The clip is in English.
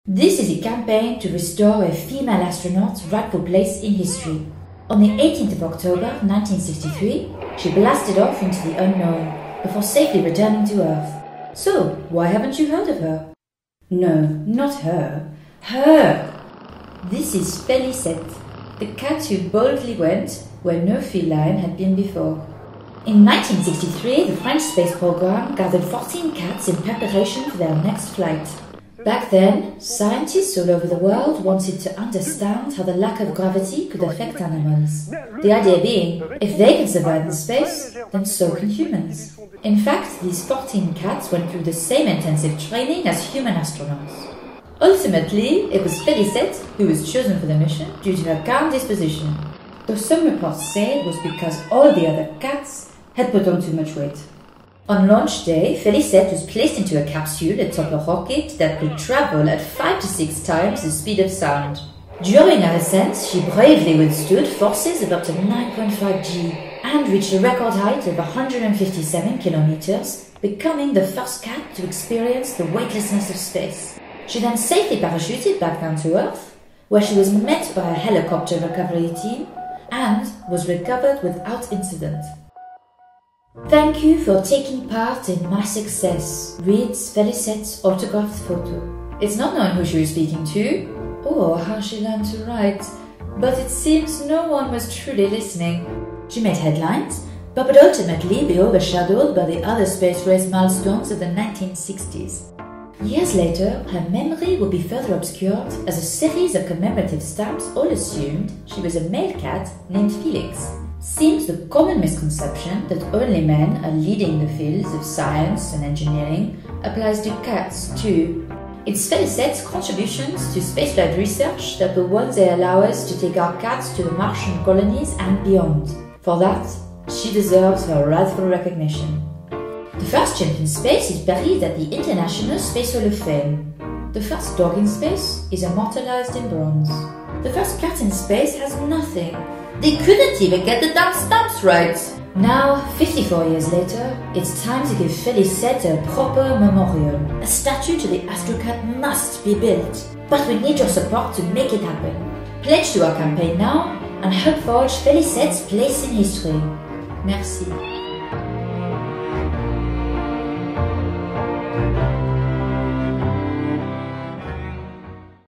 This is a campaign to restore a female astronaut's rightful place in history. On the 18th of October 1963, she blasted off into the unknown before safely returning to Earth. So, why haven't you heard of her? No, not her. Her! This is Félicette, the cat who boldly went where no feline had been before. In 1963, the French space program gathered 14 cats in preparation for their next flight. Back then, scientists all over the world wanted to understand how the lack of gravity could affect animals. The idea being, if they can survive in space, then so can humans. In fact, these 14 cats went through the same intensive training as human astronauts. Ultimately, it was Félicette who was chosen for the mission due to her calm disposition, though some reports say it was because all the other cats had put on too much weight. On launch day, Félicette was placed into a capsule atop a rocket that could travel at 5 to 6 times the speed of sound. During her ascent, she bravely withstood forces of up to 9.5 G and reached a record height of 157 kilometers, becoming the first cat to experience the weightlessness of space. She then safely parachuted back down to Earth, where she was met by a helicopter recovery team and was recovered without incident. Thank you for taking part in my success, reads Félicette's autographed photo. It's not known who she was speaking to, or how she learned to write, but it seems no one was truly listening. She made headlines, but would ultimately be overshadowed by the other space race milestones of the 1960s. Years later, her memory will be further obscured as a series of commemorative stamps all assumed she was a male cat named Felix. Seems the common misconception that only men are leading the fields of science and engineering applies to cats too. It's Félicette's contributions to spaceflight research that the ones that allow us to take our cats to the Martian colonies and beyond. For that, she deserves her rightful recognition. The first chimp in space is buried at the International Space Hall of Fame. The first dog in space is immortalized in bronze. The first cat in space has nothing. They couldn't even get the damn stamps right. Now, 54 years later, it's time to give Félicette a proper memorial. A statue to the Astrocat must be built. But we need your support to make it happen. Pledge to our campaign now and help forge Félicette's place in history. Merci.